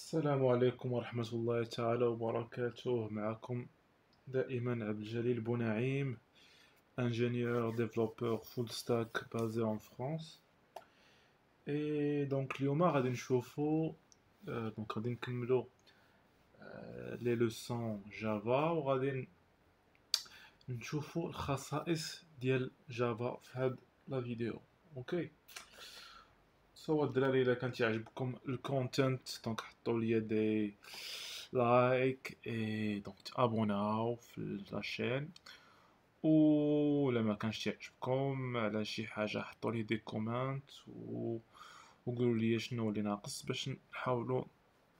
السلام عليكم ورحمة الله تعالى وبركاته. معكم دائما عبد الجليل بونعيم، ingénieur développeur full stack basé en France. Et donc اليوم غادي نشوفو دونك غادي نكملو لي لوسون جافا، وغادي نشوفو الخصائص ديال جافا في هاد لا فيديو. اوكي، سوا الدراري الا كان تعجبكم الكونتنت دونك حطوا لي دي لايك اي دونك تابوناو في لاشين، و لما كانش تعجبكم على شي حاجه حطوا لي دي كومنت وقولوا لي شنو اللي ناقص باش نحاولوا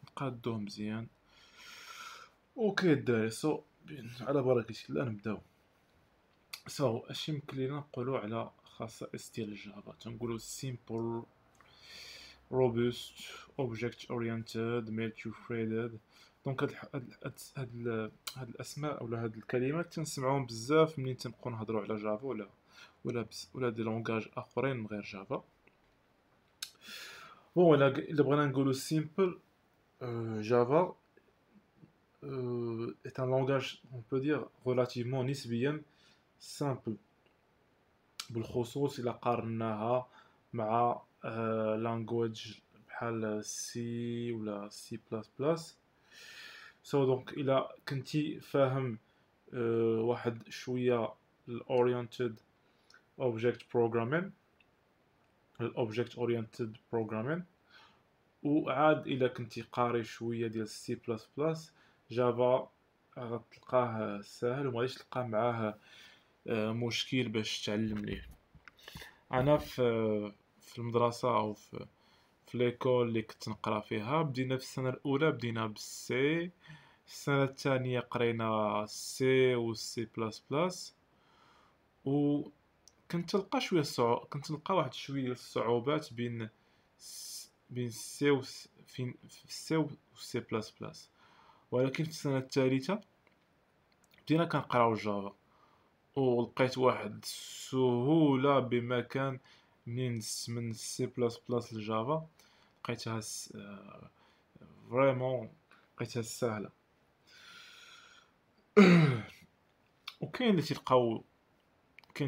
نقادوه مزيان. اوكي الدراري، على بركه الله نبداو. اش يمكن لينا نقولوا على خصائص ديال الجافا؟ تنقولوا simple robust object oriented multi-threaded. دونك هاد الاسماء ولا هاد الكلمات تنسمعوهم بزاف ملي تنبقاو نهضروا على جافا ولا دي لونغاج اخرين من غير جافا. بون الا بغينا نقولوا simple, Java est un langage, on peut dire, relativement نسبيا simple، بالخصوص إلا قارناها مع language بحال سي ولا سي بلاس بلاس. دونك إلا كنتي فاهم واحد شوية الأورينتد object programming، وعاد إلا كنتي قاري شوية ديال سي بلاس بلاس، جافا غتلقاه ساهل ومغاديش تلقى معاه مشكل باش تعلم ليه. انا في المدرسه او في ليكول اللي كنت نقرا فيها، بدينا في السنه الاولى بدينا بالسي، السنه الثانيه قرينا سي وسي بلاس بلاس، و كنت نلقى واحد شويه الصعوبات بين سي وسي بلاس بلاس. ولكن في السنه الثالثه بدينا كنقراو جافا، ولقيت واحد السهولة بما كان منين دزت من سي بلاس بلاس لجافا، لقيتها فريمون لقيتها سهلة. وكاين اللي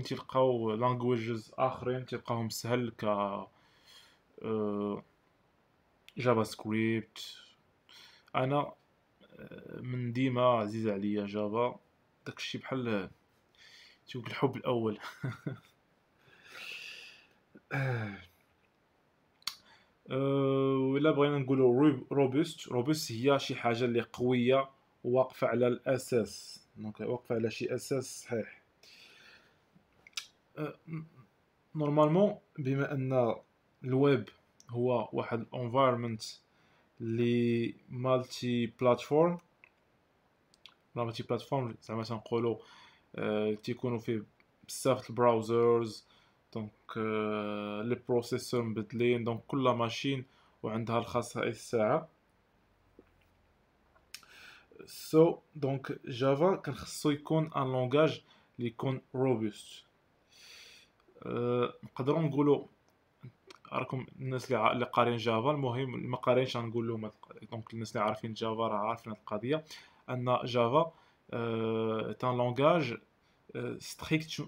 تلقاو لانجويجز اخرين تلقاهم سهل ك جافا سكريبت. انا من ديما عزيز عليا جافا، داكشي بحال تيقول الحب الاول. ولا بغينا نقولوا روبوست هي شي حاجه اللي قويه واقفه على الاساس، دونك واقفه على شي اساس صحيح. نورمالمون بما ان الويب هو واحد الانفايرمنت اللي مالتي بلاتفورم زعما تنقولوا تيكونوا فيه بزاف البراوزرز، دونك لي بروسيسور مبدلين، دونك كل ماشين وعندها الخصائص تاعها. دونك جافا كان خصو يكون ان لونغاج اللي يكون روبوست. نقدروا نقولوا راكم الناس اللي قارين جافا، المهم اللي ما قارينش غنقول لهم دونك الناس اللي عارفين جافا راه عارفين هاد القضيه، ان جافا تان لونغاج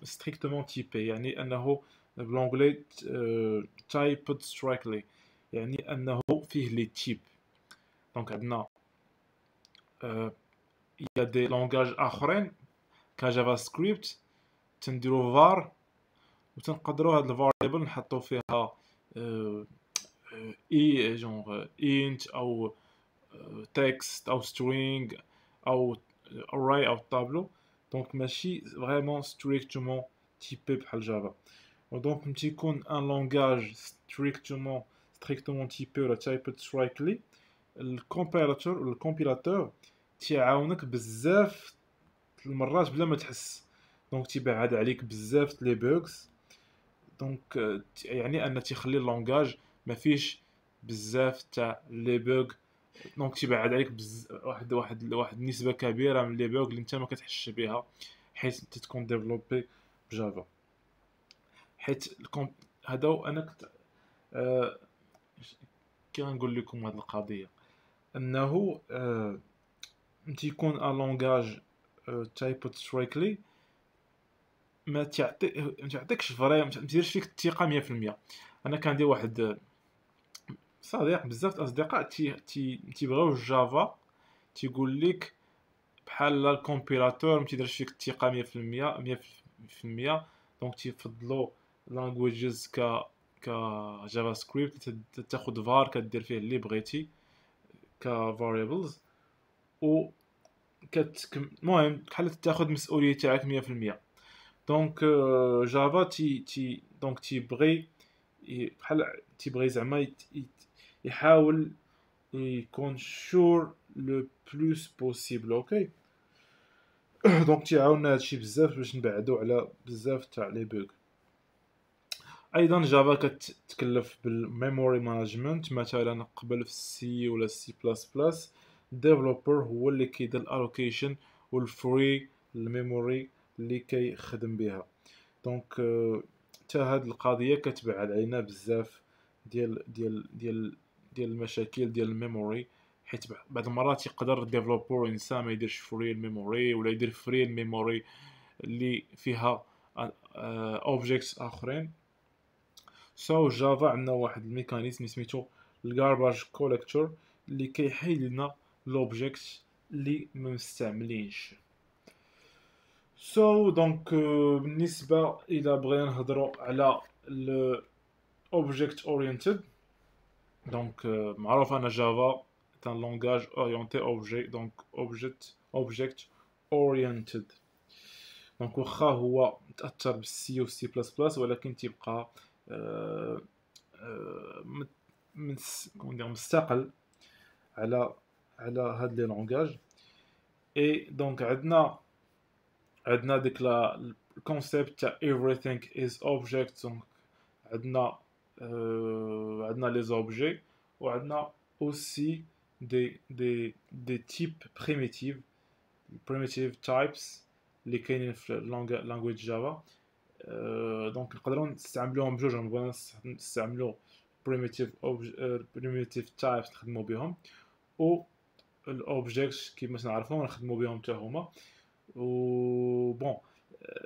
strictement typé، يعني انه بالانجلي typed strictly، يعني انه فيه لي تيب. دونك عندنا يا دي لونغاج اخرين كجافا سكريبت تنديرو فار وتنقدروا هاد الفاريبل نحطو فيها اي جونغ انت او تكست او سترينغ او array او تابلو، دونك ماشي فريمون ستريكتومون تيبي بحال جافا. ودونك ملي تيكون ان لونغاج ستريكتومون تيبي ولا تايبد سترايكلي، الكومبيلاتور تيعاونك بزاف المرات بلا ما تحس، دونك تيبعد عليك بزاف لي بوغز. دونك يعني ان تيخلي اللونغاج ما فيش بزاف تاع لي بوغ، دونك تيبعد عليك واحد النسبه كبيره من لي بوغ اللي انت ما كتحسش بها حيت انت تكون ديفلوبي بجافا. حيت هذا انا كنت كي غنقول لكم هذه القضيه، انه تيكون ان لونغاج تايبت ستريكلي ما تعطيكش فري، ما تديرش فيك الثقه 100%. انا كان عندي واحد صديق، بزاف الاصدقاء تيبغيو الجافا، تيقول لك بحال الكومبيلاتور ما تيديرش فيك الثقه 100%. 100%. دونك تيفضلوا لانجويجز ك جافا سكريبت، تاخذ فار كدير فيه اللي بغيتي كفاريبلز، و المهم بحال تاخذ مسؤوليه تاعك 100%. دونك جافا دونك تيبغي بحال تيبغي زعما يحاول يكون شور لو بلوس بوسيبل. اوكي. دونك تيعاوننا هادشي بزاف باش نبعدو على بزاف تاع لي بوغ. ايضا جافا كتكلف بالميموري مانجمنت، مثلا قبل في السي ولا السي بلس بلس الديفلوبر هو اللي كيدير الالوكيشن والفري الميموري اللي كيخدم بها. دونك حتى هاد القضيه كتبعد علينا بزاف ديال المشاكل ديال الميموري، حيت بعض المرات يقدر الديفلوبر انسان ما يديرش فري الميموري ولا يدير فري الميموري اللي فيها اوبجيكتس اخرين. جافا عندنا واحد الميكانيزم سميتو الجارباج كوليكتور اللي كيحيد لنا لوبجيكت اللي ما مستعملينش. دونك بالنسبه الى بغينا نهضروا على object oriented. دونك معروف ان جافا un langage orienté objet، donc object oriented. دونك واخا هو تاثر بالسي والسي بلس بلس، ولكن تيبقى مستقل على هاد لي لونغاج. اي دونك عندنا ديك الكونسيبت تاع everything is object. دونك عندنا لي زوبجي، وعندنا aussi des types primitive types اللي كاينين في language جافا. دونك نقدروا نستعملوهم بجوج، نبغيو نستعملو primitive types نخدمو بهم، و الاوبجيكت كيما نعرفو نخدمو بهم حتى هما. و بون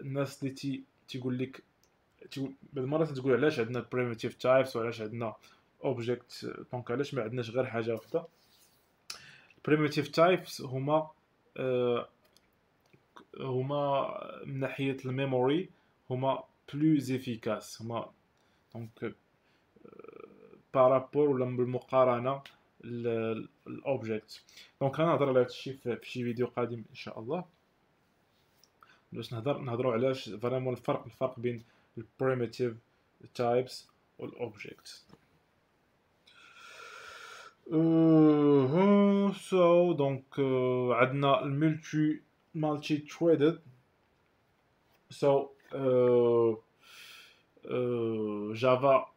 الناس اللي تيقول لك بعض المرات تقول علاش عندنا primitive types وعلاش عندنا object، دونك علاش ما عندناش غير حاجه واحده. primitive types هما من ناحيه الميموري هما بلوز افيكاس، هما دونك بارابور ولا بالمقارنه الاوبجيكت. دونك غنهضر على هادشي في شي فيديو قادم ان شاء الله، باش نهضروا علاش فريمون الفرق بين البريميتيف تايبس والاوبجيكت. دونك عندنا مالتي تريدد. جافا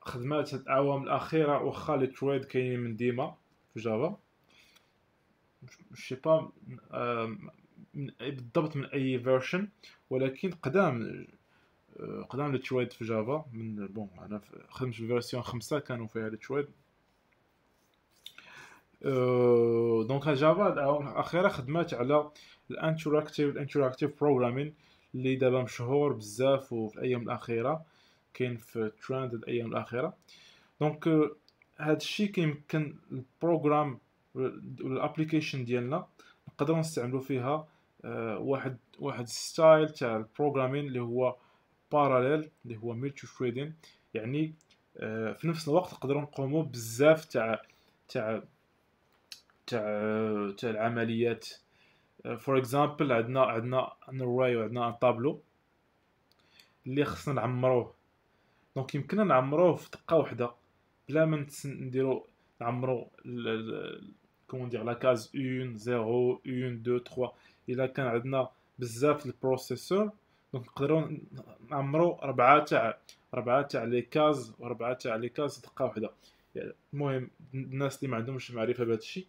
خدمات هاد الاعوام الاخيره، واخا لي تريد كاينين من ديما في جافا، مش با بالضبط من اي فيرجن، ولكن قدام لي تريد في جافا من بون انا خدمت في فيرسيون 5 كانوا فيها لي تريد. دونك جافا الاخيره خدمات على الانتراكتيف بروغرامين اللي دابا مشهور بزاف وفي الايام الاخيره كاين في ترند الايام الاخيره. دونك هذا الشيء كيمكن البروغرام والابليكيشن ديالنا نقدروا نستعملوا فيها واحد ستايل تاع البروغرامين اللي هو باراليل، اللي هو ملتي ثريدين. يعني في نفس الوقت نقدروا نقوموا بزاف تاع العمليات. فور اكزامبل عندنا ان array وعندنا ان طابلو اللي خصنا نعمروه. دونك يمكننا نعمروه في دقه واحده بلا ما نديرو نعمرو كومون دير لا كاز 1 0 1 2 3. الا كان عندنا بزاف البروسيسور دونك نقدروا نعمرو ربعه تاع لي كاز وربعه تاع لي كاز دقه واحده. المهم الناس اللي ما عندهمش معرفه بهذا الشيء،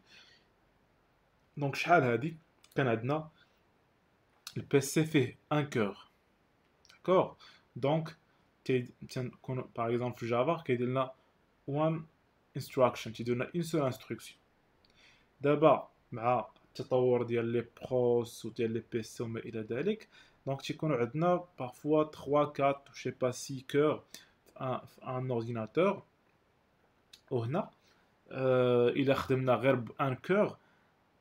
دونك شحال هادي كان عندنا البي سي فيه ان كور، داكور. دونك تنكون باغ اكزومبل في جافا كيدير لنا وان انستراكشن، تيدير لنا اون سول انستركسيون. دابا مع التطور ديال لي بروس وديال لي بي سي وما الى ذلك، دونك تيكونوا عندنا بارفوا 3 4 جو با 6 كور في ان اورديناتور. وهنا الا خدمنا غير بان كور،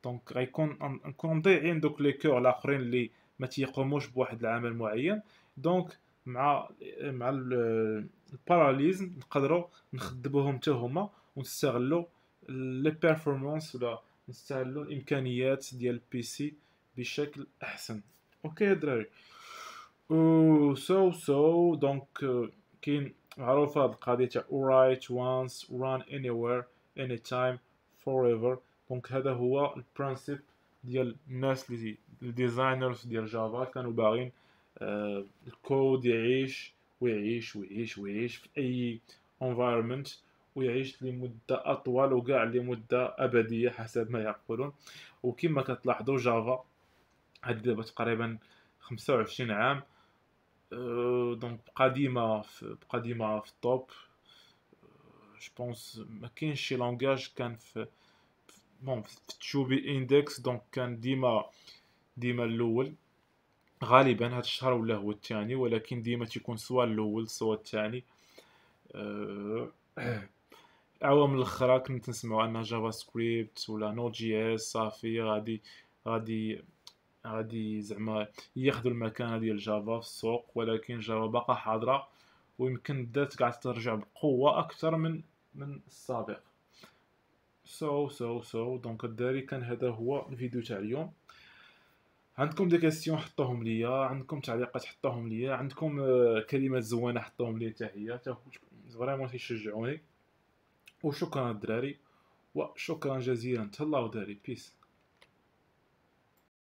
دونك غيكون نكونوا مضيعين دوك لي كور الاخرين اللي ما تيقوموش بواحد العمل معين. دونك مع الباراليزم نقدروا نخدموهم حتى هما ونستغلوا لي بيرفورمانس ولا نستغلوا الامكانيات ديال البي سي بشكل احسن. اوكي يا دراري. و دونك كاين معروفه هاد القضيه تاع write once run anywhere anytime forever. دونك هذا هو البرانسيب ديال الناس اللي الديزاينرز ديال جافا كانوا باغيين الكود يعيش ويعيش ويعيش ويعيش في اي environment، ويعيش لمدة أطول وكاع لمدة أبدية حسب ما يقولون. وكما كتلاحظوا جافا هذه دابا تقريبا 25 عام، دونك بقى ديما في الطوب. جو بونس ما كاينش شي لونغاج كان في بون في تشوبي اندكس، دونك كان ديما الاول. غالبا هاد الشهر ولا هو الثاني، ولكن ديما تيكون سوا الاول سوا الثاني. الاعوام الاخرى كنا تنسمعوا ان جافا سكريبت ولا نوت جي اس صافي غادي غادي زعما ياخذوا المكانه ديال جافا في السوق، ولكن جافا باقا حاضره ويمكن بدات قاعده ترجع بقوه اكثر من السابق. دونك الدراري كان هذا هو الفيديو تاع اليوم. عندكم دي كاستيون حطوهم ليا، عندكم تعليقات حطوهم ليا، عندكم كلمات زوينه حطوهم ليا حتى هي فريمون تيشجعوني. وشكرا الدراري، وشكرا جزيلا. تهلاو داري، بيس.